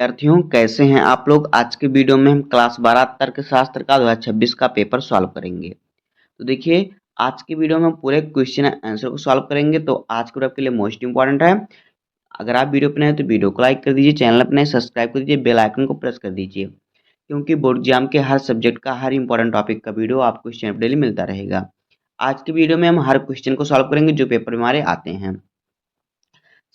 विद्यार्थियों कैसे हैं आप लोग। आज के वीडियो में हम क्लास 12 तर्कशास्त्र का 2026 का पेपर सॉल्व करेंगे। तो देखिए आज के वीडियो में हम पूरे क्वेश्चन आंसर को सॉल्व करेंगे। तो आज के वीडियो आपके लिए मोस्ट इंपॉर्टेंट है। अगर आप वीडियो पर नए हैं तो वीडियो को लाइक कर दीजिए, चैनल पर नए सब्सक्राइब कर दीजिए, बेल आइकन को प्रेस कर दीजिए, क्योंकि बोर्ड एग्जाम के हर सब्जेक्ट का हर इंपॉर्टेंट टॉपिक का वीडियो आपको इस चैनल पर डेली मिलता रहेगा। आज के वीडियो में हम हर क्वेश्चन को सॉल्व करेंगे जो पेपर में हमारे आते हैं।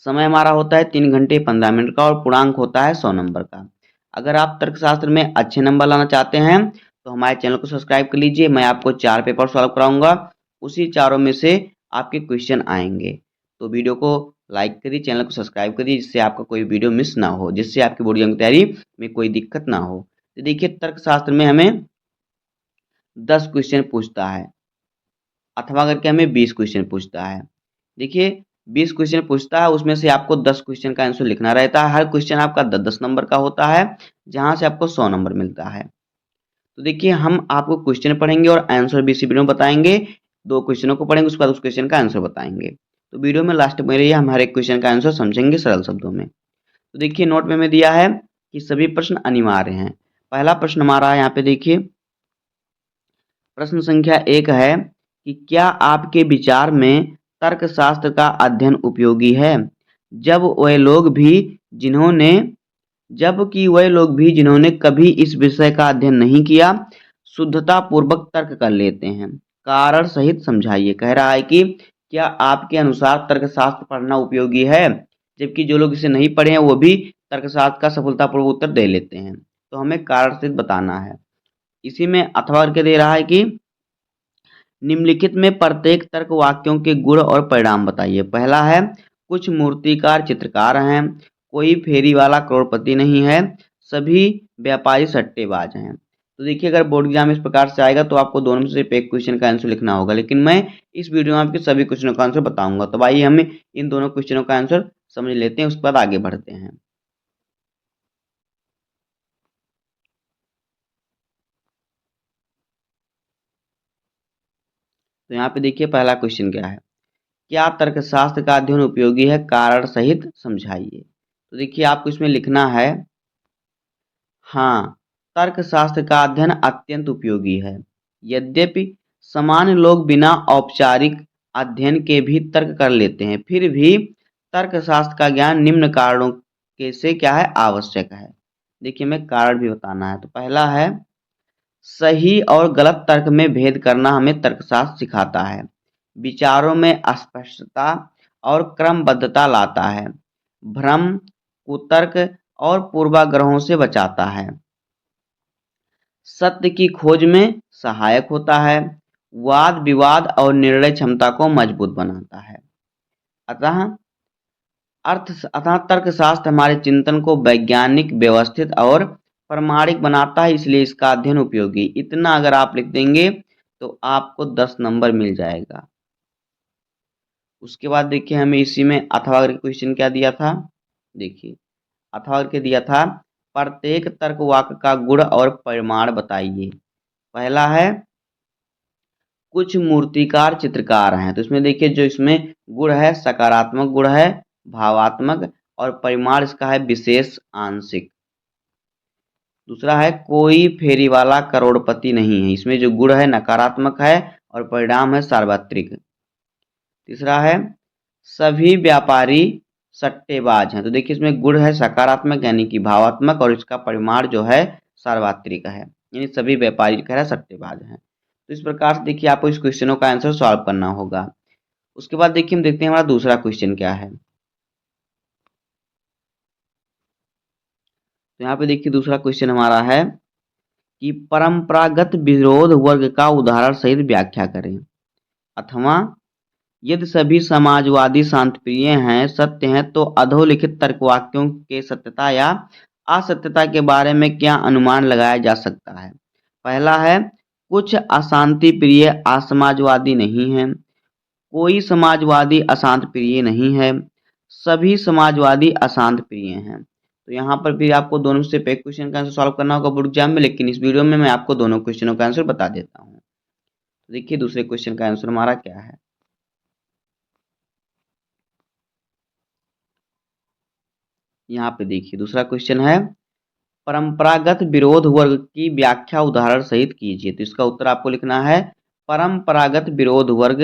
समय हमारा होता है 3 घंटे 15 मिनट का और पूर्णांक होता है 100 नंबर का। अगर आप तर्कशास्त्र में अच्छे नंबर लाना चाहते हैं तो हमारे चैनल को सब्सक्राइब कर लीजिए। मैं आपको 4 पेपर सॉल्व कराऊंगा, उसी चारों में से आपके क्वेश्चन आएंगे। तो वीडियो को लाइक करिए, चैनल को सब्सक्राइब करिए, जिससे आपका कोई वीडियो मिस ना हो, जिससे आपकी बोर्ड एग्जाम की तैयारी में कोई दिक्कत ना हो। तो देखिए तर्कशास्त्र में हमें 10 क्वेश्चन पूछता है, अथवा करके हमें 20 क्वेश्चन पूछता है। देखिए 20 क्वेश्चन पूछता है, उसमें से आपको 10 क्वेश्चन का आंसर लिखना रहता है। हर क्वेश्चन आपका 10-10 नंबर का होता है, जहां से आपको 100 नंबर मिलता है। तो देखिए हम आपको क्वेश्चन पढ़ेंगे और आंसर भी इसी वीडियो में बताएंगे। 2 क्वेश्चनों को पढ़ेंगे, उसके बाद उस क्वेश्चन का आंसर बताएंगे। तो वीडियो में लास्ट में रहिए, हम हर एक क्वेश्चन का आंसर समझेंगे सरल शब्दों में। तो देखिए नोट में हमें दिया है कि सभी प्रश्न अनिवार्य हैं। पहला प्रश्न हमारा यहाँ पे देखिए, प्रश्न संख्या 1 है कि क्या आपके विचार में तर्कशास्त्र का अध्ययन उपयोगी है, जबकि वह लोग भी जिन्होंने कभी इस विषय का अध्ययन नहीं किया शुद्धता पूर्वक तर्क कर लेते हैं। कारण सहित समझाइए। कह रहा है कि क्या आपके अनुसार तर्कशास्त्र पढ़ना उपयोगी है, जबकि जो लोग इसे नहीं पढ़े हैं वो भी तर्कशास्त्र का सफलतापूर्वक उत्तर दे लेते हैं। तो हमें कारण सहित बताना है। इसी में अथवा करके दे रहा है कि निम्नलिखित में प्रत्येक तर्क वाक्यों के गुण और परिणाम बताइए। पहला है कुछ मूर्तिकार चित्रकार हैं, कोई फेरी वाला करोड़पति नहीं है, सभी व्यापारी सट्टेबाज हैं। तो देखिए अगर बोर्ड एग्जाम इस प्रकार से आएगा तो आपको दोनों में से सिर्फ एक क्वेश्चन का आंसर लिखना होगा, लेकिन मैं इस वीडियो में आपके सभी क्वेश्चनों का आंसर बताऊंगा। तो आइए हम इन दोनों क्वेश्चनों का आंसर समझ लेते हैं, उसके बाद आगे बढ़ते हैं। तो यहाँ पे देखिए पहला क्वेश्चन क्या है, क्या तर्कशास्त्र का अध्ययन उपयोगी है, कारण सहित समझाइए। तो देखिए आपको इसमें लिखना है हाँ, तर्कशास्त्र का अध्ययन अत्यंत उपयोगी है। यद्यपि सामान्य लोग बिना औपचारिक अध्ययन के भी तर्क कर लेते हैं, फिर भी तर्कशास्त्र का ज्ञान निम्न कारणों के से क्या है आवश्यक है। देखिए हमें कारण भी बताना है। तो पहला है सही और गलत तर्क में भेद करना हमें तर्कशास्त्र सिखाता है। विचारों में स्पष्टता और क्रमबद्धता लाता है। भ्रम, कुतर्क और पूर्वाग्रहों से बचाता है। सत्य की खोज में सहायक होता है। वाद विवाद और निर्णय क्षमता को मजबूत बनाता है। अतः तर्कशास्त्र हमारे चिंतन को वैज्ञानिक, व्यवस्थित और प्रमाणिक बनाता है, इसलिए इसका अध्ययन उपयोगी। इतना अगर आप लिख देंगे तो आपको 10 नंबर मिल जाएगा। उसके बाद देखिए हमें इसी में अथवा करके क्वेश्चन क्या दिया था, देखिए अथवा करके दिया था प्रत्येक तर्क वाक्य का गुण और परिमाण बताइए। पहला है कुछ मूर्तिकार चित्रकार हैं, तो इसमें देखिए जो इसमें गुण है सकारात्मक गुण है, भावात्मक, और परिमाण इसका है विशेष आंशिक। दूसरा है कोई फेरी वाला करोड़पति नहीं है, इसमें जो गुण है नकारात्मक है और परिणाम है सार्वत्रिक। तीसरा है सभी व्यापारी सट्टेबाज हैं, तो देखिए इसमें गुण है सकारात्मक यानी कि भावात्मक, और इसका परिमाण जो है सार्वत्रिक है, यानी सभी व्यापारी कह रहा है सट्टेबाज हैं। तो इस प्रकार से देखिए आपको इस क्वेश्चनों का आंसर सॉल्व करना होगा। उसके बाद देखिए हम देखते हैं हमारा दूसरा क्वेश्चन क्या है। तो यहाँ पे देखिए दूसरा क्वेश्चन हमारा है कि परंपरागत विरोध वर्ग का उदाहरण सहित व्याख्या करें। अथवा यदि सभी समाजवादी शांतिप्रिय हैं, सत्य हैं, तो अधोलिखित तर्कवाक्यों के सत्यता या असत्यता के बारे में क्या अनुमान लगाया जा सकता है। पहला है कुछ अशांति प्रिय असमाजवादी नहीं हैं, कोई समाजवादी अशांत प्रिय नहीं है, सभी समाजवादी अशांत प्रिय हैं। तो यहाँ पर भी आपको दोनों से एक क्वेश्चन का आंसर सॉल्व करना होगा बोर्ड एग्जाम में, लेकिन इस वीडियो में मैं आपको दोनों क्वेश्चनों का आंसर बता देता हूँ। तो देखिए दूसरे क्वेश्चन का आंसर हमारा क्या है। यहाँ पे देखिए दूसरा क्वेश्चन है परंपरागत विरोध वर्ग की व्याख्या उदाहरण सहित कीजिए। तो इसका उत्तर आपको लिखना है परंपरागत विरोध वर्ग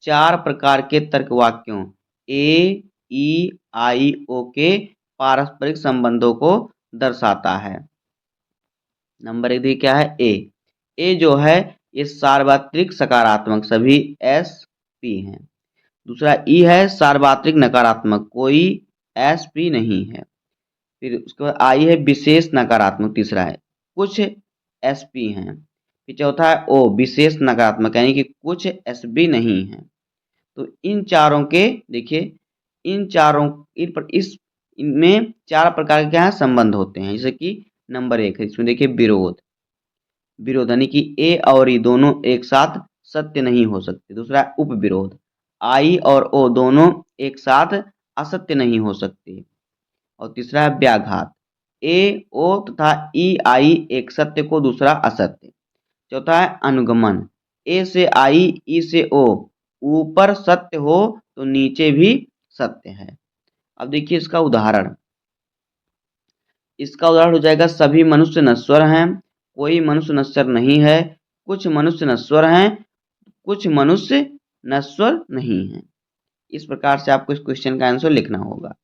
4 प्रकार के तर्क वाक्यों ए, ई, आई, ओ के पारस्परिक संबंधों को दर्शाता है। नंबर 1 देखिए क्या है ए जो है ये सार्वत्रिक सकारात्मक सभी एस पी हैं। दूसरा ई है सार्वत्रिक नकारात्मक कोई एस पी नहीं है। फिर उसके बाद आई है विशेष नकारात्मक तीसरा है कुछ एस पी हैं। फिर चौथा है ओ विशेष नकारात्मक यानी कि कुछ एस बी नहीं है। तो इन चारों के देखिए इन चारों इनमें 4 प्रकार के क्या है संबंध होते हैं। जैसे कि नंबर 1 है इसमें देखिए विरोध यानी कि ए और ई दोनों एक साथ सत्य नहीं हो सकते। दूसरा उपविरोध आई और ओ दोनों एक साथ असत्य नहीं हो सकते। और तीसरा है व्याघात ए ओ तथा ई आई एक सत्य को दूसरा असत्य। चौथा है अनुगमन ए से आई ई से ओ ऊपर सत्य हो तो नीचे भी सत्य है। अब देखिए इसका उदाहरण हो जाएगा सभी मनुष्य नश्वर हैं कोई मनुष्य नश्वर नहीं है कुछ मनुष्य नश्वर हैं कुछ मनुष्य नश्वर नहीं है। इस प्रकार से आपको इस क्वेश्चन का आंसर लिखना होगा।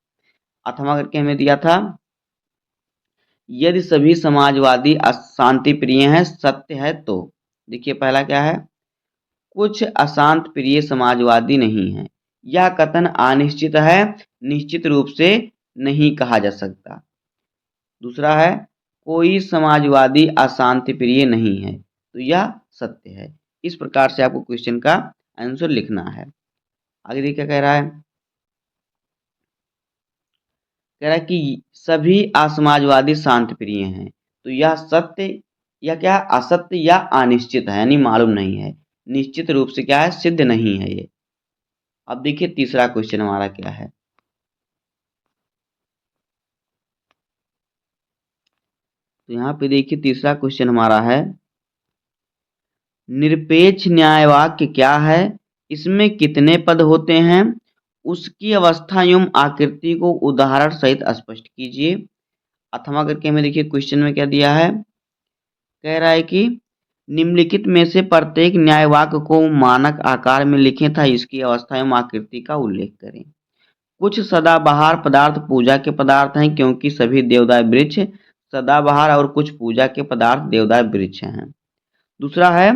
अथवा करके हमें दिया था यदि सभी समाजवादी अशांति प्रिय हैं सत्य है तो देखिए पहला क्या है कुछ अशांत प्रिय समाजवादी नहीं है। यह कथन अनिश्चित है निश्चित रूप से नहीं कहा जा सकता। दूसरा है कोई समाजवादी अशांति प्रिय नहीं है तो यह सत्य है। इस प्रकार से आपको क्वेश्चन का आंसर लिखना है। आगे देखिए क्या कह रहा है कि सभी असमाजवादी शांति प्रिय हैं तो यह सत्य या क्या असत्य या अनिश्चित है यानी मालूम नहीं है निश्चित रूप से क्या है सिद्ध नहीं है ये। अब देखिए तीसरा क्वेश्चन हमारा क्या है तो यहाँ पे देखिए तीसरा क्वेश्चन हमारा है निरपेक्ष न्याय वाक्य क्या है इसमें कितने पद होते हैं उसकी अवस्था एवं आकृति को उदाहरण सहित स्पष्ट कीजिए। अथवा करके हमें देखिए क्वेश्चन में क्या दिया है कह रहा है कि निम्नलिखित में से प्रत्येक न्याय वाक्य को मानक आकार में लिखें तथा इसकी अवस्था एवं आकृति का उल्लेख करें। कुछ सदाबहार पदार्थ पूजा के पदार्थ हैं क्योंकि सभी देवदार वृक्ष सदाबहार और कुछ पूजा के पदार्थ देवदार वृक्ष हैं। दूसरा है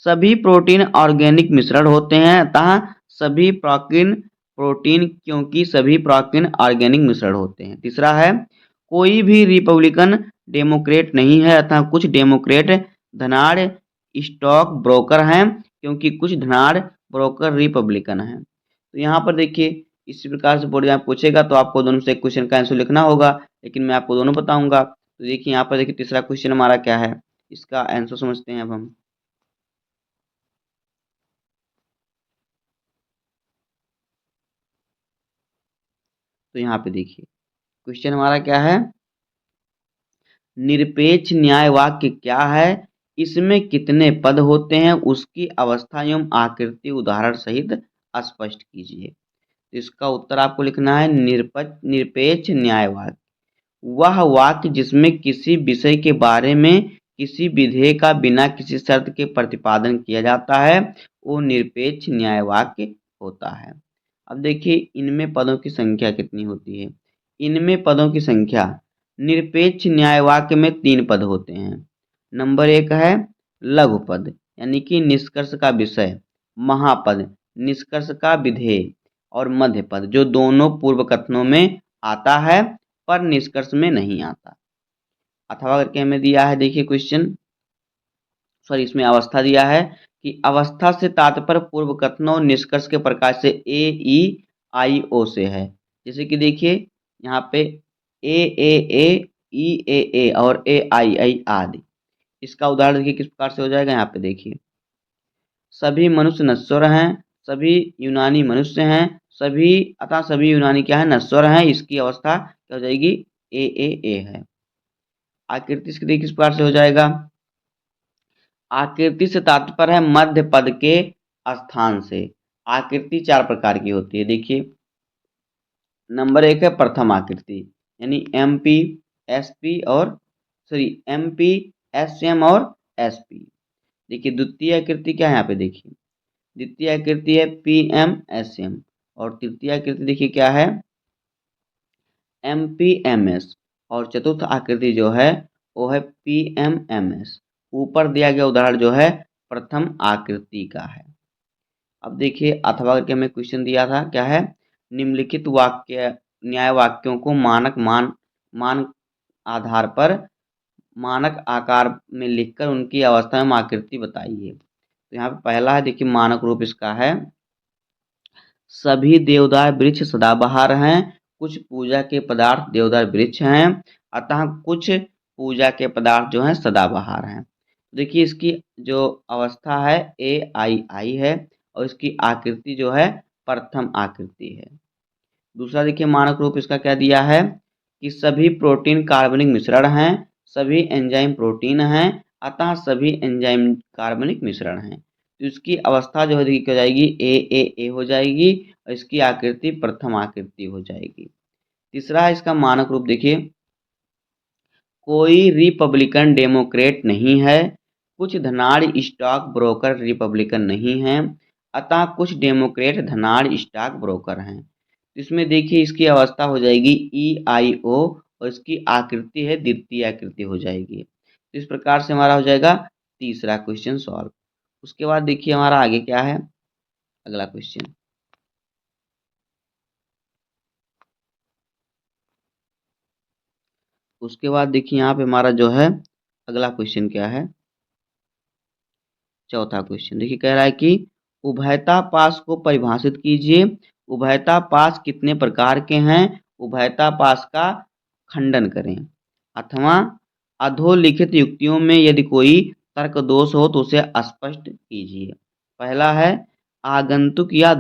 सभी प्रोटीन ऑर्गेनिक मिश्रण होते हैं अतः सभी प्रोटीन क्योंकि सभी प्रोटीन ऑर्गेनिक मिश्रण होते हैं। तीसरा है कोई भी रिपब्लिकन डेमोक्रेट नहीं है अतः कुछ डेमोक्रेट धनाढ़ स्टॉक ब्रोकर हैं क्योंकि कुछ धनाढ़ ब्रोकर रिपब्लिकन हैं। तो यहाँ पर देखिए इसी प्रकार से बोर्ड एग्जाम पूछेगा तो आपको दोनों से एक क्वेश्चन का आंसर लिखना होगा लेकिन मैं आपको दोनों बताऊंगा। तो देखिए यहाँ पर देखिए तीसरा क्वेश्चन हमारा क्या है इसका आंसर समझते हैं अब हम। तो यहाँ पे देखिए क्वेश्चन हमारा क्या है निरपेक्ष न्याय वाक्य क्या है इसमें कितने पद होते हैं उसकी अवस्था एवं आकृति उदाहरण सहित स्पष्ट कीजिए। तो इसका उत्तर आपको लिखना है निरपेक्ष न्याय वाक्य वह वाक्य जिसमें किसी विषय के बारे में किसी विधेय का बिना किसी शर्त के प्रतिपादन किया जाता है वो निरपेक्ष न्याय वाक्य होता है। अब देखिए इनमें पदों की संख्या कितनी होती है इनमें पदों की संख्या निरपेक्ष न्याय वाक्य में 3 पद होते हैं। नंबर 1 है लघु पद यानी कि निष्कर्ष का विषय महापद निष्कर्ष का विधेय और मध्य पद जो दोनों पूर्व कथनों में आता है पर निष्कर्ष में नहीं आता। अथवा करके हमें दिया है देखिए क्वेश्चन इसमें अवस्था दिया है कि अवस्था से तात्पर्य पूर्व कथनों निष्कर्ष के प्रकार से ए ई आई ओ से है। जैसे कि देखिए यहाँ पे ए ई ए और ए आई आदि। इसका उदाहरण देखिए किस प्रकार से हो जाएगा यहाँ पे देखिए सभी मनुष्य नश्वर हैं सभी यूनानी मनुष्य हैं सभी अतः सभी यूनानी क्या है नश्वर हैं। इसकी अवस्था क्या हो जाएगी ए है। आकृति इसकी देखिए किस प्रकार से हो जाएगा आकृति से तात्पर्य है मध्य पद के स्थान से। आकृति 4 प्रकार की होती है देखिए नंबर 1 है प्रथम आकृति यानी एमपी एसपी और सॉरी MP, SM और SP। देखिए द्वितीय आकृति क्या है यहाँ पे, देखिए द्वितीय आकृति है PM, SM और तृतीय आकृति देखिए क्या है MP, MS और चतुर्थ आकृति जो है वो है PM, MS। ऊपर दिया गया उदाहरण जो है प्रथम आकृति का है। अब देखिए अथवा करके हमें क्वेश्चन दिया था, क्या है निम्नलिखित वाक्य न्याय वाक्यों को मान आधार पर मानक आकार में लिखकर उनकी अवस्था में आकृति बताइए। तो यहाँ पे पहला है, देखिए मानक रूप इसका है सभी देवदार वृक्ष सदाबहार हैं, कुछ पूजा के पदार्थ देवदार वृक्ष हैं, अतः कुछ पूजा के पदार्थ जो हैं सदाबहार हैं। देखिए इसकी जो अवस्था है AII है और इसकी आकृति जो है प्रथम आकृति है। दूसरा देखिए मानक रूप इसका क्या दिया है कि सभी प्रोटीन कार्बनिक मिश्रण हैं, सभी एंजाइम प्रोटीन हैं, अतः सभी एंजाइम कार्बनिक मिश्रण हैं। तो इसकी अवस्था जो है देखिए क्या हो जाएगी AAA हो जाएगी और इसकी आकृति प्रथम आकृति हो जाएगी। तीसरा है इसका मानक रूप देखिए कोई रिपब्लिकन डेमोक्रेट नहीं है, कुछ धनाढ़ स्टॉक ब्रोकर रिपब्लिकन नहीं हैं, अतः कुछ डेमोक्रेट धनाढ़ स्टॉक ब्रोकर हैं। इसमें देखिए इसकी अवस्था हो जाएगी EIO और इसकी आकृति है द्वितीय आकृति हो जाएगी। तो इस प्रकार से हमारा हो जाएगा तीसरा क्वेश्चन सॉल्व। उसके बाद देखिए हमारा आगे क्या है अगला क्वेश्चन। उसके बाद देखिए यहाँ पे हमारा जो है अगला क्वेश्चन क्या है, चौथा क्वेश्चन देखिए कह रहा है कि उभयता पास को परिभाषित कीजिए। उभयता पास कितने प्रकार के हैं, उभयता पास का खंडन करें। अथवा अधोलिखित युक्तियों में यदि कोई तर्क दोष हो तो उसे स्पष्ट कीजिए। पहला है आगंतुक या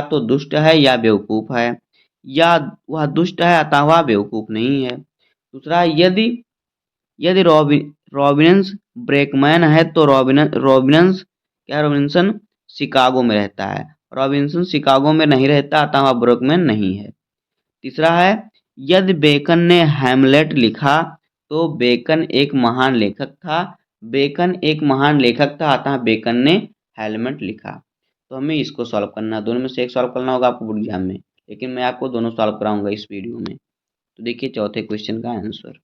तो दुष्ट है या बेवकूफ है, या वह दुष्ट है अतः वह बेवकूफ नहीं है। दूसरा यदि यदि रॉबिन्स ब्रेकमैन है तो रॉबिन्सन शिकागो में रहता है, रॉबिन्सन शिकागो में नहीं रहता अतः वह ब्रेकमैन नहीं है। तीसरा है यदि बेकन ने हैमलेट लिखा तो बेकन एक महान लेखक था, बेकन एक महान लेखक था अतः बेकन ने हेलमेट लिखा। तो हमें इसको सॉल्व करना, दोनों में से एक सॉल्व करना होगा आपको बोर्ड एग्जाम में, लेकिन मैं आपको दोनों सॉल्व कराऊंगा इस वीडियो में। तो देखिए चौथे क्वेश्चन का आंसर।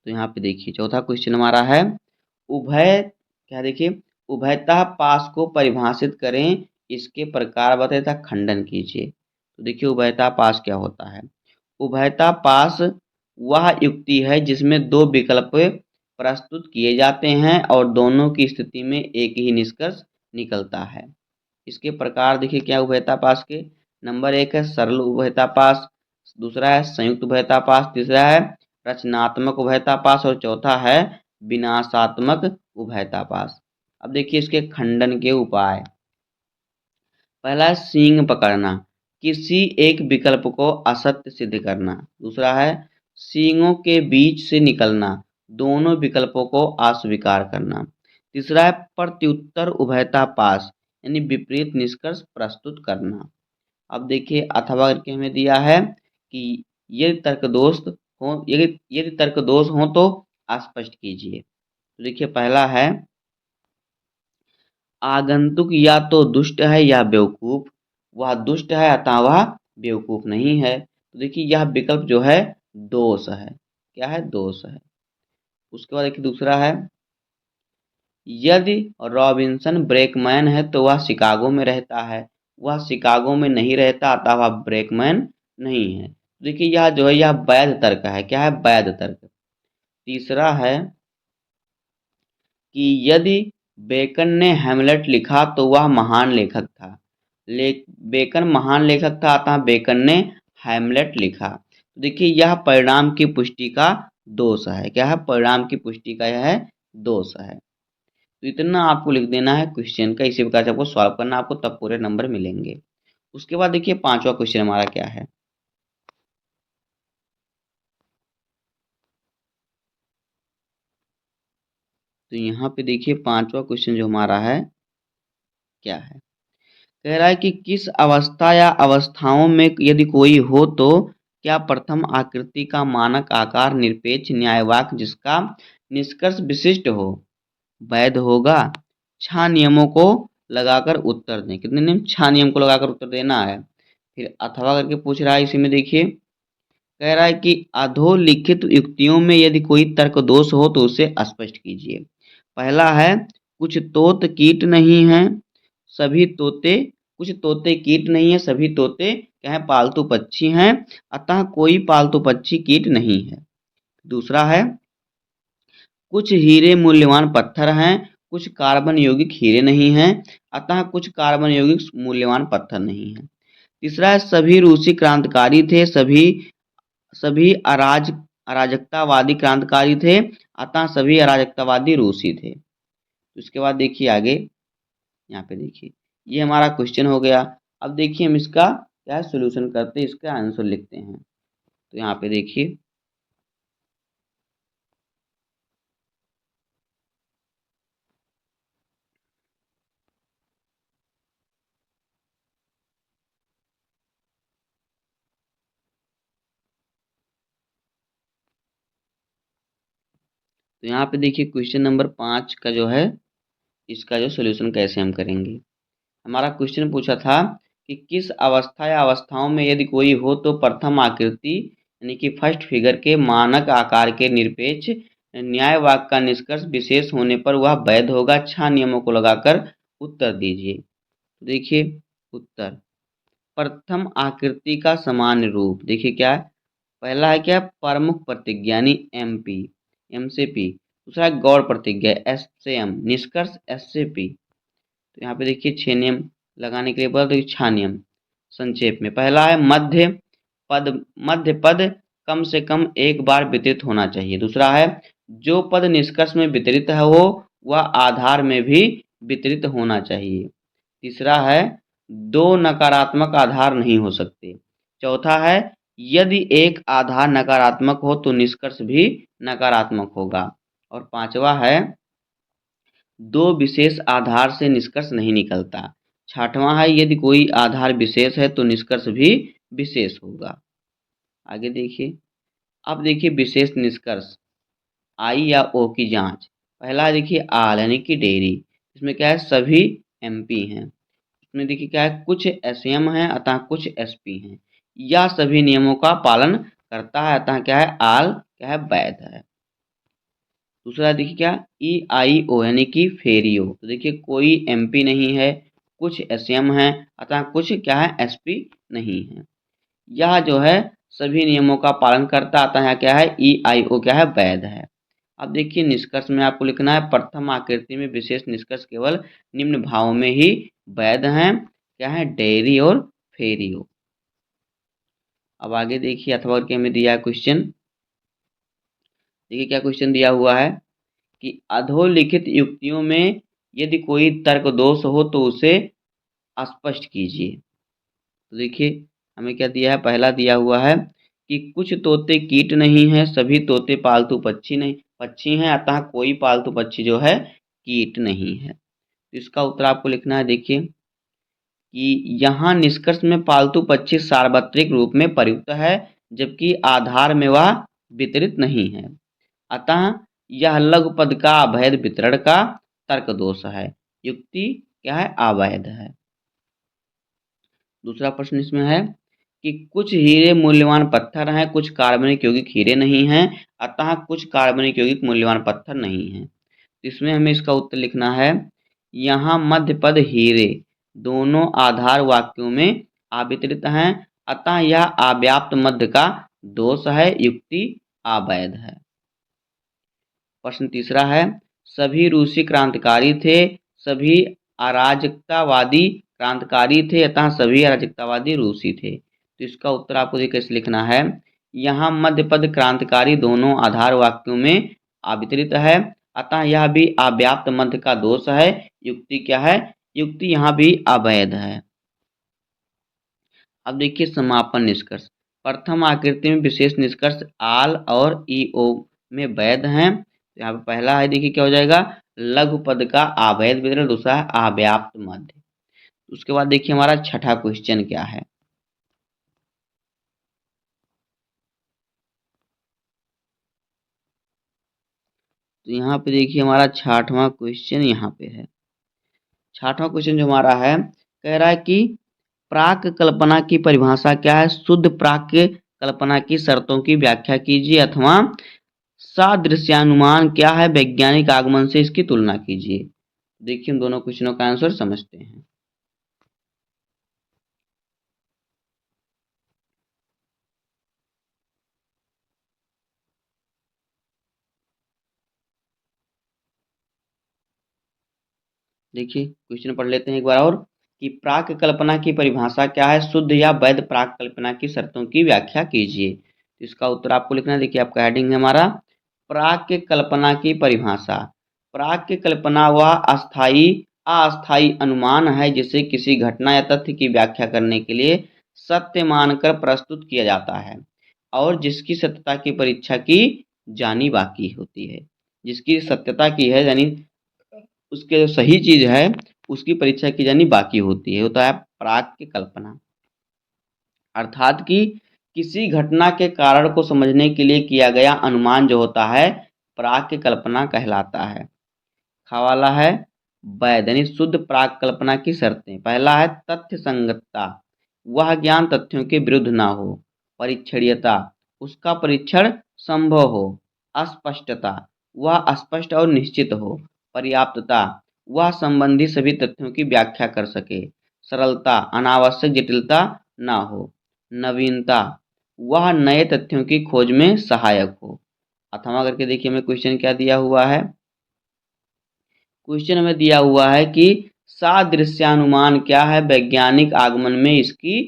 तो यहाँ पे देखिए चौथा क्वेश्चन हमारा है उभय क्या देखिए उभयता पास को परिभाषित करें, इसके प्रकार बताए तथा खंडन कीजिए। तो देखिए उभयता पास क्या होता है, उभयता पास वह युक्ति है जिसमें दो विकल्प प्रस्तुत किए जाते हैं और दोनों की स्थिति में एक ही निष्कर्ष निकलता है। इसके प्रकार देखिए क्या उभयता पास के, नंबर एक है सरल उभयता पास, दूसरा है संयुक्त उभयता पास, तीसरा है रचनात्मक उभयता पास और चौथा है विनाशात्मक उभयता पास। अब देखिए इसके खंडन के उपाय। पहला है सींग पकड़ना, किसी एक विकल्प को असत्य सिद्ध करना। दूसरा है सींगों के बीच से निकलना, दोनों विकल्पों को अस्वीकार करना। तीसरा है प्रत्युत्तर उभयता पास, यानी विपरीत निष्कर्ष प्रस्तुत करना। अब देखिए अथवा करके हमें दिया है कि यदि तर्क दोष हो तो स्पष्ट कीजिए। तो देखिए पहला है आगंतुक या तो दुष्ट है या बेवकूफ, वह दुष्ट है अतः वह बेवकूफ नहीं है। तो देखिए यह विकल्प जो है दोष है, क्या है दोष है। उसके बाद देखिए दूसरा है यदि रॉबिन्सन ब्रेकमैन है तो वह शिकागो में रहता है, वह शिकागो में नहीं रहता अतः वह ब्रेकमैन नहीं है। देखिए यह जो है यह वैध तर्क है, क्या है वैध तर्क। तीसरा है कि यदि बेकन ने हैमलेट लिखा तो वह महान लेखक था, बेकन महान लेखक था अतः बेकन ने हैमलेट लिखा। तो देखिए यह परिणाम की पुष्टि का दोष है, क्या है परिणाम की पुष्टि का यह है दोष है। तो इतना आपको लिख देना है क्वेश्चन का, इसी प्रकार से आपको सॉल्व करना, आपको तब पूरे नंबर मिलेंगे। उसके बाद देखिए पांचवा क्वेश्चन हमारा क्या है, तो यहाँ पे देखिए पांचवा क्वेश्चन जो हमारा है क्या है, कह रहा है कि किस अवस्था या अवस्थाओं में यदि कोई हो तो क्या प्रथम आकृति का मानक आकार निरपेक्ष न्यायवाक्य जिसका निष्कर्ष विशिष्ट हो वैध होगा। छह नियमों को लगाकर उत्तर दें। कितने नियम? छह नियम को लगाकर उत्तर देना है। फिर अथवा करके पूछ रहा है, इसी में देखिए कह रहा है कि अधोलिखित युक्तियों में यदि कोई तर्क दोष हो तो उसे स्पष्ट कीजिए। पहला है कुछ तोत कीट नहीं है सभी तोते, कुछ तोते कीट नहीं है सभी तोते क्या है पालतू पक्षी हैं, अतः कोई पालतू पक्षी कीट नहीं है। दूसरा है कुछ हीरे मूल्यवान पत्थर हैं कुछ कार्बन यौगिक हीरे नहीं हैं, अतः कुछ कार्बन यौगिक मूल्यवान पत्थर नहीं है। तीसरा है सभी रूसी क्रांतिकारी थे सभी सभी अराजकतावादी क्रांतिकारी थे, अतः सभी अराजकतावादी रूसी थे। तो इसके बाद देखिए आगे, यहाँ पे देखिए ये हमारा क्वेश्चन हो गया। अब देखिए हम इसका क्या सोल्यूशन करते हैं, इसका आंसर लिखते हैं। तो यहाँ पे देखिए तो यहाँ पे देखिए क्वेश्चन नंबर 5 का जो है इसका जो सोल्यूशन कैसे हम करेंगे। हमारा क्वेश्चन पूछा था कि किस अवस्था या अवस्थाओं में यदि कोई हो तो प्रथम आकृति यानी कि फर्स्ट फिगर के मानक आकार के निरपेक्ष न्याय वाक्य का निष्कर्ष विशेष होने पर वह वैध होगा। छह नियमों को लगाकर उत्तर दीजिए। देखिए उत्तर, प्रथम आकृति का सामान्य रूप देखिए क्या है, पहला है क्या प्रमुख प्रतिज्ञा यानी एमपी एम से पी, दूसरा है गौड़ प्रतिज्ञा एस से एम, निष्कर्ष एस से पी। तो यहाँ पे देखिए छह नियम लगाने के लिए बोला तो छह नियम संक्षेप में, पहला है मध्य पद कम से कम एक बार वितरित होना चाहिए। दूसरा है जो पद निष्कर्ष में वितरित है हो वह आधार में भी वितरित होना चाहिए। तीसरा है दो नकारात्मक आधार नहीं हो सकते। चौथा है यदि एक आधार नकारात्मक हो तो निष्कर्ष भी नकारात्मक होगा। और पांचवा है दो विशेष आधार से निष्कर्ष नहीं निकलता। छठवां है यदि कोई आधार विशेष है तो निष्कर्ष भी विशेष होगा। आगे देखिए, अब देखिए विशेष निष्कर्ष आई या ओ की जांच। पहला देखिए आल यानी कि डेयरी, इसमें क्या है सभी एमपी हैं। इसमें देखिए क्या है कुछ एसएम हैं अतः कुछ एसपी हैं, या सभी नियमों का पालन करता है अतः क्या है आल क्या है वैध है। दूसरा देखिए क्या ई आई ओ यानी कि फेरियो, तो देखिए कोई एमपी नहीं है कुछ एसएम है अतः कुछ क्या है एसपी नहीं है। यह जो है सभी नियमों का पालन करता आता है क्या है ई आई ओ क्या है वैध है। अब देखिए निष्कर्ष में आपको लिखना है प्रथम आकृति में विशेष निष्कर्ष केवल निम्न भावों में ही वैध हैं क्या है डेयरी और फेरियो। अब आगे देखिए अथवा के हमें दिया है क्वेश्चन, देखिए क्या क्वेश्चन दिया हुआ है कि अधोलिखित युक्तियों में यदि कोई तर्क दोष हो तो उसे स्पष्ट कीजिए। तो देखिए हमें क्या दिया है, पहला दिया हुआ है कि कुछ तोते कीट नहीं है सभी तोते पालतू पक्षी हैं अतः कोई पालतू पक्षी जो है कीट नहीं है। तो इसका उत्तर आपको लिखना है देखिए कि यहाँ निष्कर्ष में पालतू पक्षी सार्वत्रिक रूप में प्रयुक्त है जबकि आधार में वह वितरित नहीं है, अतः यह लघु पद का अवैध वितरण का तर्क दोष है, युक्ति क्या है अवैध है। दूसरा प्रश्न इसमें है कि कुछ हीरे मूल्यवान पत्थर हैं कुछ कार्बनिक यौगिक हीरे नहीं हैं, अतः कुछ कार्बनिक यौगिक मूल्यवान पत्थर नहीं हैं। इसमें हमें इसका उत्तर लिखना है यहाँ मध्य पद हीरे दोनों आधार वाक्यों में अवितरित हैं अतः यह अव्याप्त मध्य का दोष है, युक्ति अवैध है। प्रश्न तीसरा है सभी रूसी क्रांतिकारी थे सभी अराजकतावादी क्रांतिकारी थे अतः सभी अराजकतावादी रूसी थे। तो इसका उत्तर आपको कैसे लिखना है, यहाँ मध्य पद क्रांतिकारी दोनों आधार वाक्यों में अवितरित है अतः यह भी अव्याप्त मध्य का दोष है, युक्ति क्या है, युक्ति यहाँ भी अवैध है। अब देखिए समापन निष्कर्ष, प्रथम आकृति में विशेष निष्कर्ष आल और ई ओ में वैध हैं तो यहाँ पे पहला है, देखिए क्या हो जाएगा, लघु पद का अवैध वितरण, दूसरा है अव्याप्त मध्य। उसके बाद देखिए हमारा छठा क्वेश्चन क्या है। तो यहाँ पे देखिए हमारा छठवां क्वेश्चन यहाँ पे है। छठवां क्वेश्चन जो हमारा है, कह रहा है कि प्राक कल्पना की परिभाषा क्या है, शुद्ध प्राक कल्पना की शर्तों की व्याख्या कीजिए, अथवा सादृश्यानुमान क्या है, वैज्ञानिक आगमन से इसकी तुलना कीजिए। देखिए हम दोनों क्वेश्चनों का आंसर समझते हैं। देखिए क्वेश्चन पढ़ लेते हैं एक बार और, कि प्राक कल्पना की परिभाषा क्या है, शुद्ध या वैध प्राक कल्पना की शर्तों की व्याख्या कीजिए। तो इसका उत्तर आपको लिखना है। देखिए आपका हेडिंग है हमारा, प्राक कल्पना की परिभाषा। प्राक कल्पना वह अस्थाई अस्थाई अनुमान है जिसे किसी घटना या तथ्य की व्याख्या करने के लिए सत्य मानकर प्रस्तुत किया जाता है और जिसकी सत्यता की परीक्षा की जानी बाकी होती है। जिसकी सत्यता की है, यानी उसके जो सही चीज है उसकी परीक्षा की जानी बाकी होती है, होता है प्राक की कल्पना। अर्थात कि किसी घटना के कारण को समझने के लिए किया गया अनुमान जो होता है, प्राक की कल्पना कहलाता है। खवाला है वैध, यानी शुद्ध प्राक कल्पना की शर्तें। पहला है तथ्य संगतता, वह ज्ञान तथ्यों के विरुद्ध ना हो। परीक्षणीयता, उसका परीक्षण संभव हो। अस्पष्टता, वह अस्पष्ट और निश्चित हो। पर्याप्तता, वह संबंधी सभी तथ्यों की व्याख्या कर सके। सरलता, अनावश्यक जटिलता ना हो। नवीनता, वह नए तथ्यों की खोज में सहायक हो। अथवा करके देखिए हमें क्वेश्चन क्या दिया हुआ है। क्वेश्चन हमें दिया हुआ है कि सादृश्यानुमान क्या है, वैज्ञानिक आगमन में इसकी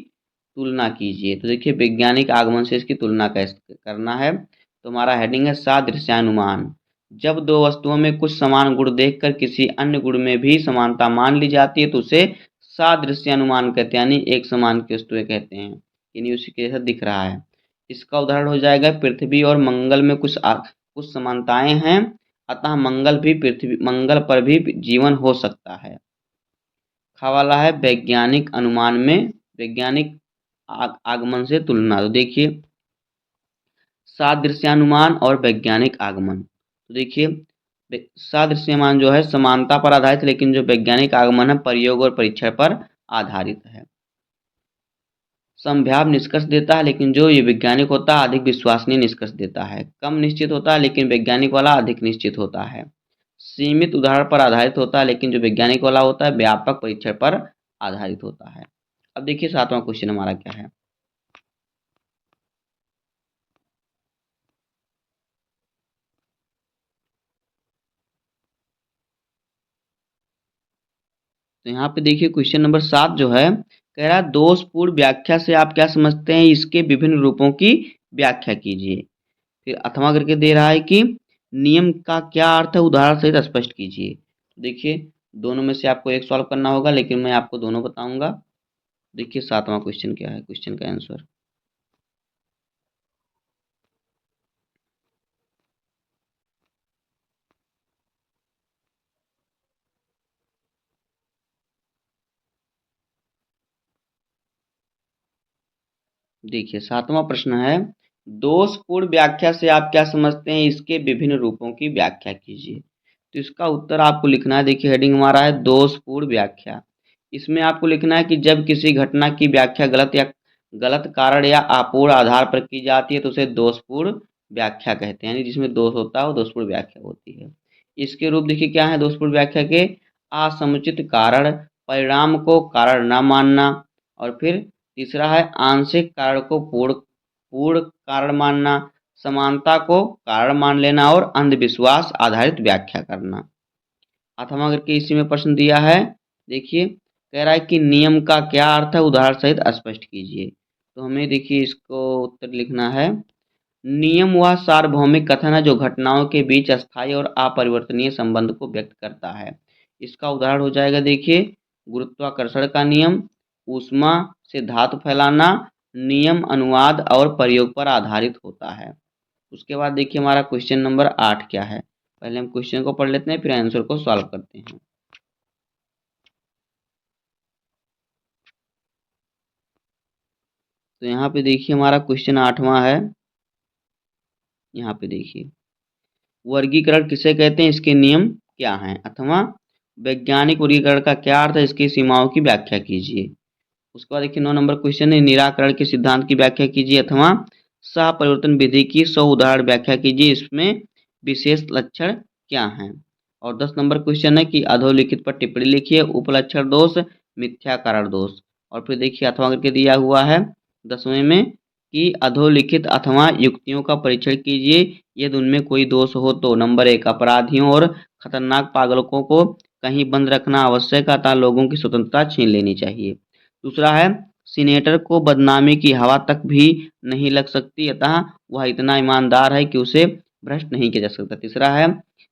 तुलना कीजिए। तो देखिए वैज्ञानिक आगमन से इसकी तुलना कैसे करना है। तो हमारा हेडिंग है सादृश्यानुमान। जब दो वस्तुओं में कुछ समान गुण देखकर किसी अन्य गुण में भी समानता मान ली जाती है तो उसे सादृश्यानुमान कहते हैं, यानी एक समान की वस्तुएं कहते हैं, यानी उसी के जैसा दिख रहा है। इसका उदाहरण हो जाएगा, पृथ्वी और मंगल में कुछ समानताएं हैं, अतः मंगल पर भी जीवन हो सकता है। खा वाला है वैज्ञानिक अनुमान में वैज्ञानिक आगमन से तुलना। तो देखिए सादृश्यानुमान और वैज्ञानिक आगमन। तो देखिए सादृश्यमान जो है समानता पर आधारित, लेकिन जो वैज्ञानिक आगमन है प्रयोग और परीक्षण पर आधारित है। संभाव्य निष्कर्ष देता है, लेकिन जो ये वैज्ञानिक होता है अधिक विश्वसनीय निष्कर्ष देता है। कम निश्चित होता है, लेकिन वैज्ञानिक वाला अधिक निश्चित होता है। सीमित उदाहरण पर आधारित होता है, लेकिन जो वैज्ञानिक वाला होता है व्यापक परीक्षण पर आधारित होता है। अब देखिए सातवां क्वेश्चन हमारा क्या है। तो यहाँ पे देखिए क्वेश्चन नंबर 7 जो है, कह रहा है दोषपूर्ण व्याख्या से आप क्या समझते हैं, इसके विभिन्न रूपों की व्याख्या कीजिए। फिर अथवा करके दे रहा है कि नियम का क्या अर्थ है, उदाहरण सहित स्पष्ट कीजिए। देखिए दोनों में से आपको एक सॉल्व करना होगा, लेकिन मैं आपको दोनों बताऊंगा। देखिए सातवां क्वेश्चन क्या है, क्वेश्चन का आंसर। देखिए सातवां प्रश्न है, दोषपूर्ण व्याख्या से आप क्या समझते हैं, इसके विभिन्न रूपों की व्याख्या कीजिए। तो इसका उत्तर आपको लिखना है। देखिए हेडिंग हमारा है दोषपूर्ण व्याख्या। इसमें आपको लिखना है कि जब किसी घटना की व्याख्या गलत कारण या अपूर्ण आधार पर की जाती है तो उसे दोषपूर्ण व्याख्या कहते हैं, यानी जिसमें दोष होता है वो दोषपूर्ण व्याख्या होती है। इसके रूप देखिए क्या है दोषपूर्ण व्याख्या के, असमुचित कारण, परिणाम को कारण न मानना, और फिर तीसरा है आंशिक कारण को पूर्ण पूर्ण कारण मानना, समानता को कारण मान लेना और अंधविश्वास आधारित व्याख्या करना। अथवा करके इसी में प्रश्न दिया है। देखिए कह रहा है कि नियम का क्या अर्थ है, उदाहरण सहित स्पष्ट कीजिए। तो हमें देखिए इसको उत्तर लिखना है। नियम वह सार्वभौमिक कथन है जो घटनाओं के बीच अस्थायी और अपरिवर्तनीय संबंध को व्यक्त करता है। इसका उदाहरण हो जाएगा, देखिए गुरुत्वाकर्षण का नियम, ऊष्मा से धातु फैलाना, नियम अनुवाद और प्रयोग पर आधारित होता है। उसके बाद देखिए हमारा क्वेश्चन नंबर 8 क्या है। पहले हम क्वेश्चन को पढ़ लेते हैं, फिर आंसर को सॉल्व करते हैं। तो यहाँ पे देखिए हमारा क्वेश्चन 8वां है। यहाँ पे देखिए वर्गीकरण किसे कहते हैं, इसके नियम क्या हैं, अथवा वैज्ञानिक वर्गीकरण का क्या अर्थ है, इसकी सीमाओं की व्याख्या कीजिए। उसके बाद देखिए 9 नंबर क्वेश्चन है, निराकरण के सिद्धांत की व्याख्या कीजिए अथवा सहपरिवर्तन विधि की 100 उदाहरण व्याख्या कीजिए, इसमें विशेष लक्षण क्या हैं। और 10 नंबर क्वेश्चन है कि अधोलिखित पर टिप्पणी लिखिए, उपलक्षण दोष, मिथ्या कारण दोष। और फिर देखिए अथवा करके दिया हुआ है 10वें में कि अधोलिखित अथवा युक्तियों का परीक्षण कीजिए, यदि उनमें कोई दोष हो तो। नंबर 1 अपराधियों और खतरनाक पागलों को कहीं बंद रखना आवश्यक है, अतः लोगों की स्वतंत्रता छीन लेनी चाहिए। दूसरा है सीनेटर को बदनामी की हवा तक भी नहीं लग सकती, अतः वह इतना ईमानदार है कि उसे भ्रष्ट नहीं किया जा सकता। तीसरा है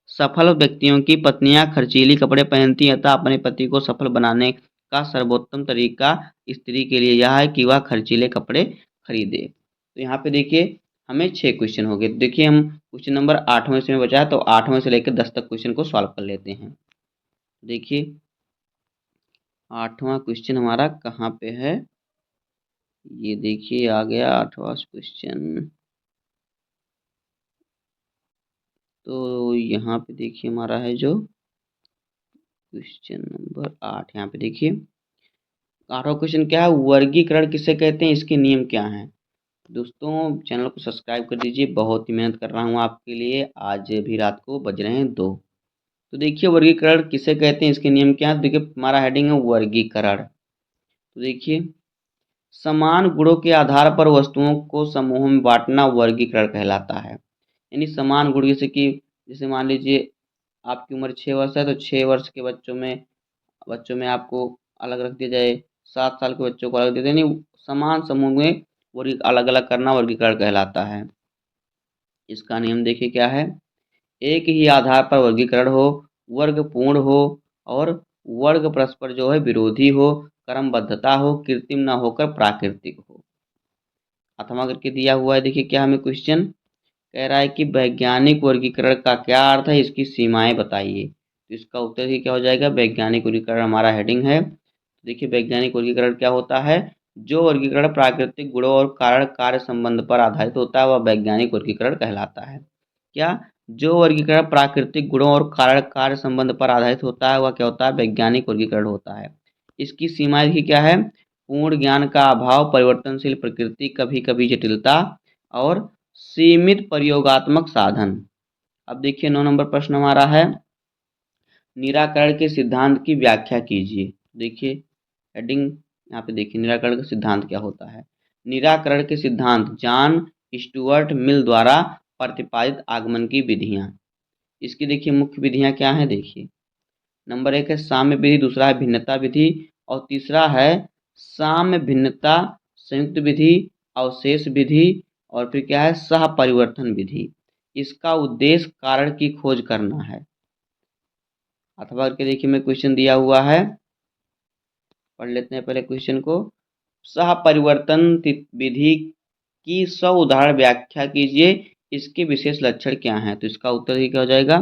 सफल व्यक्तियों की पत्नियां खर्चीली कपड़े पहनती हैं, अतः अपने पति को सफल बनाने का सर्वोत्तम तरीका स्त्री के लिए यह है कि वह खर्चीले कपड़े खरीदे। तो यहाँ पे देखिए हमें 6 क्वेश्चन हो गए। देखिए हम क्वेश्चन नंबर 8वें से बचा है, तो 8वें से लेकर 10 तक क्वेश्चन को सॉल्व कर लेते हैं। देखिए 8वां क्वेश्चन हमारा कहाँ पे है, ये देखिए आ गया 8वां क्वेश्चन। तो यहाँ पे देखिए हमारा है जो क्वेश्चन नंबर 8, यहाँ पे देखिए 8वां क्वेश्चन क्या है, वर्गीकरण किसे कहते हैं, इसके नियम क्या हैं। दोस्तों चैनल को सब्सक्राइब कर दीजिए, बहुत ही मेहनत कर रहा हूँ आपके लिए। आज भी रात को बज रहे हैं 2। तो देखिए वर्गीकरण किसे कहते हैं, इसके नियम क्या है। देखिए हमारा हेडिंग है वर्गीकरण। तो देखिए समान गुणों के आधार पर वस्तुओं को समूहों में बांटना वर्गीकरण कहलाता है। यानी समान गुण जैसे मान लीजिए आपकी उम्र 6 वर्ष है, तो 6 वर्ष के बच्चों में आपको अलग रख दिया जाए, 7 साल के बच्चों को अलग दे दें, यानी समान समूह में वर्ग अलग अलग करना वर्गीकरण कहलाता है। इसका नियम देखिए क्या है, एक ही आधार पर वर्गीकरण हो, वर्ग पूर्ण हो और वर्ग परस्पर जो है विरोधी हो, क्रमबद्धता हो, कृत्रिम न होकर प्राकृतिक हो। अथवा करके दिया हुआ है, देखिए क्या हमें क्वेश्चन कह रहा है कि वैज्ञानिक वर्गीकरण का क्या अर्थ है, इसकी सीमाएं बताइए। तो इसका उत्तर ही क्या हो जाएगा, वैज्ञानिक वर्गीकरण हमारा हेडिंग है। देखिए वैज्ञानिक वर्गीकरण क्या होता है, जो वर्गीकरण प्राकृतिक गुणों और कारण कार्य संबंध पर आधारित होता है वह वैज्ञानिक वर्गीकरण कहलाता है। क्या, जो वर्गीकरण प्राकृतिक गुणों और कारण कार्य संबंध पर आधारित होता है वह क्या होता है, वैज्ञानिक वर्गीकरण होता है। इसकी सीमाएं देखिए क्या है, पूर्ण ज्ञान का अभाव, परिवर्तनशील प्रकृति, कभी कभी जटिलता और सीमित प्रयोगात्मक साधन। अब देखिए 9 नंबर प्रश्न हमारा है, निराकरण के सिद्धांत की व्याख्या कीजिए। देखिए हेडिंग यहाँ पे देखिए निराकरण का सिद्धांत क्या होता है। निराकरण के सिद्धांत जॉन स्टुअर्ट मिल द्वारा प्रतिपादित आगमन की विधियाँ। इसकी देखिए मुख्य विधियाँ क्या हैं, देखिए नंबर 1 है साम्य विधि, दूसरा है भिन्नता विधि और तीसरा है साम्य भिन्नता संयुक्त विधि, अवशेष विधि और फिर क्या है सह परिवर्तन विधि। इसका उद्देश्य कारण की खोज करना है। अथवा करके देखिए मैं क्वेश्चन दिया हुआ है, पढ़ लेते हैं पहले क्वेश्चन को। सह परिवर्तन विधि की 100 उदाहरण व्याख्या कीजिए, इसके विशेष लक्षण क्या हैं। तो इसका उत्तर ही क्या हो जाएगा,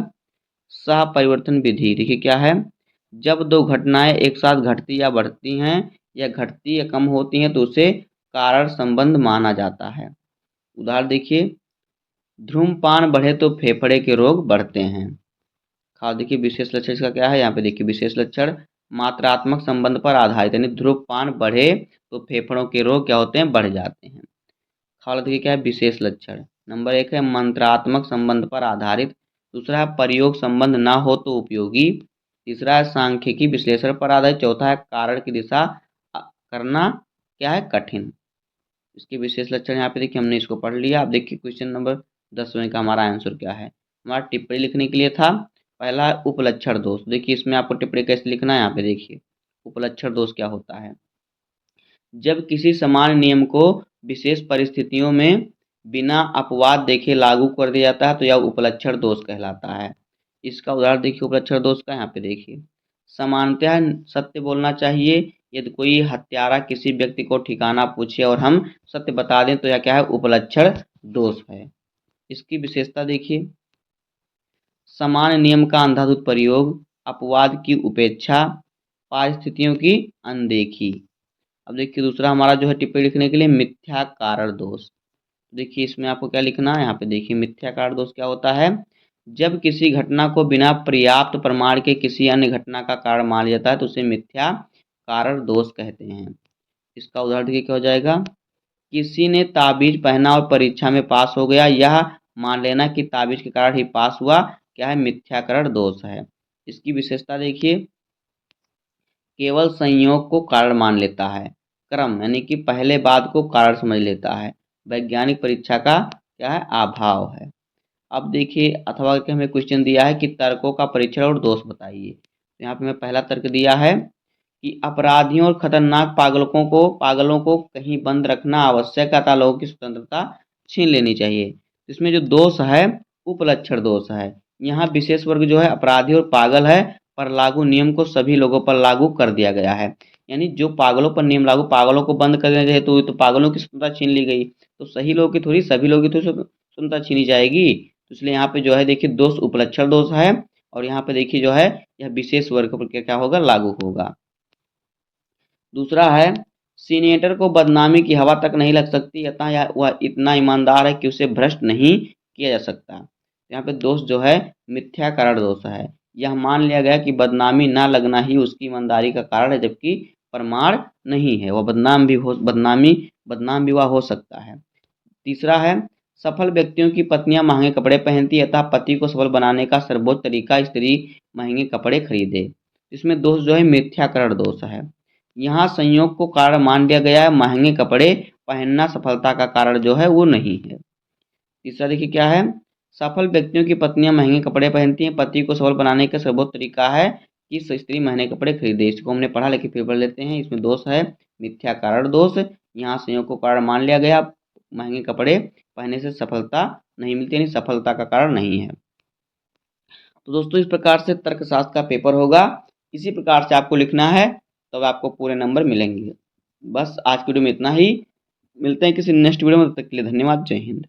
सह परिवर्तन विधि। देखिए क्या है, जब दो घटनाएं एक साथ घटती या बढ़ती हैं या घटती या कम होती हैं तो उसे कारण संबंध माना जाता है। उदाहरण देखिए, धूम्रपान बढ़े तो फेफड़े के रोग बढ़ते हैं। खास देखिए विशेष लक्षण इसका क्या है, यहाँ पे देखिए विशेष लक्षण मात्रात्मक संबंध पर आधारित, यानी धूम्रपान बढ़े तो फेफड़ों के रोग क्या होते हैं, बढ़ जाते हैं। खास देखिए क्या है विशेष लक्षण, नंबर 1 है मंत्रात्मक संबंध पर आधारित, दूसरा है प्रयोग संबंध ना हो तो उपयोगी, तीसरा है सांख्यिकी विश्लेषण पर आधारित, चौथा है कारण की दिशा करना क्या है, कठिन। इसके विशेष लक्षण यहाँ पे देखिए हमने इसको पढ़ लिया। अब देखिए क्वेश्चन नंबर 10वें का हमारा आंसर क्या है। हमारा टिप्पणी लिखने के लिए था, पहला उपलक्षण दोष। देखिए इसमें आपको टिप्पणी कैसे लिखना है, यहाँ पे देखिए उपलक्षण दोष क्या होता है, जब किसी समान नियम को विशेष परिस्थितियों में बिना अपवाद देखे लागू कर दिया जाता है तो यह उपलक्षण दोष कहलाता है। इसका उदाहरण देखिए उपलक्षण दोष का, यहाँ पे देखिए सामान्यतः सत्य बोलना चाहिए, यदि कोई हत्यारा किसी व्यक्ति को ठिकाना पूछे और हम सत्य बता दें तो यह क्या है, उपलक्षण दोष है। इसकी विशेषता देखिए, सामान्य नियम का अंधाधुंध प्रयोग, अपवाद की उपेक्षा, परिस्थितियों की अनदेखी। अब देखिए दूसरा हमारा जो है टिप्पणी लिखने के लिए मिथ्या कारण दोष। देखिए इसमें आपको क्या लिखना है, यहाँ पे देखिए मिथ्या कारण दोष क्या होता है। जब किसी घटना को बिना पर्याप्त प्रमाण के किसी अन्य घटना का कारण मान लिया जाता है तो उसे मिथ्या कारण दोष कहते हैं। इसका उदाहरण देखिए क्या हो जाएगा। किसी ने ताबीज पहना और परीक्षा में पास हो गया, यह मान लेना कि ताबीज के कारण ही पास हुआ क्या है, मिथ्याकरण दोष है। इसकी विशेषता देखिए, केवल संयोग को कारण मान लेता है, क्रम यानी कि पहले बाद को कारण समझ लेता है, वैज्ञानिक परीक्षा का क्या है, अभाव है। अब देखिए अथवा के हमें क्वेश्चन दिया है कि तर्कों का परीक्षण और दोष बताइए। तो यहाँ पे मैं पहला तर्क दिया है कि अपराधियों और खतरनाक पागलों को कहीं बंद रखना आवश्यक है, तथा लोगों की स्वतंत्रता छीन लेनी चाहिए। इसमें जो दोष है उपलक्षण दोष है। यहाँ विशेष वर्ग जो है अपराधी और पागल है, पर लागू नियम को सभी लोगों पर लागू कर दिया गया है। यानी जो पागलों पर नियम लागू, पागलों को बंद कर देना चाहिए तो पागलों की स्वतंत्रता छीन ली गई, तो सही लोगों की थोड़ी, सभी लोगों की तो स्वतंत्रता छीनी जाएगी। तो इसलिए यहाँ पे जो है देखिए दोष उपलक्षण दोष है, और यहाँ पे देखिए जो है यह विशेष वर्ग पर क्या होगा, लागू होगा। दूसरा है सीनेटर को बदनामी की हवा तक नहीं लग सकती, अतः वह इतना ईमानदार है कि उसे भ्रष्ट नहीं किया जा सकता। यहाँ पे दोष जो है मिथ्या कारण दोष है। यह मान लिया गया कि बदनामी ना लगना ही उसकी ईमानदारी का कारण है, जबकि प्रमाण नहीं है, वह बदनाम भी वह हो सकता है। तीसरा है सफल व्यक्तियों की पत्नियां महंगे कपड़े पहनती है, अतः पति को सफल बनाने का सर्वोच्च तरीका स्त्री महंगे कपड़े खरीदे। इसमें दोष जो है मिथ्याकरण दोष है। यहाँ संयोग को कारण मान लिया गया है, महंगे कपड़े पहनना सफलता का कारण जो है वो नहीं है। तीसरा देखिए क्या है, सफल व्यक्तियों की पत्नियां महंगे कपड़े पहनती हैं, पति को सफल बनाने का सर्वोच्च तरीका है कि स्त्री महंगे कपड़े खरीदे। इसको हमने पढ़ा, लेकिन फिर पढ़ लेते हैं। इसमें दोष है मिथ्या कारण दोष। यहाँ संयोग को कारण मान लिया गया, महंगे कपड़े पहनने से सफलता नहीं मिलती, यानी सफलता का कारण नहीं है। तो दोस्तों इस प्रकार से तर्कशास्त्र का पेपर होगा, इसी प्रकार से आपको लिखना है, तब तो आपको पूरे नंबर मिलेंगे। बस आज की वीडियो में इतना ही, मिलते हैं किसी नेक्स्ट वीडियो में, तब तक के लिए धन्यवाद, जय हिंद।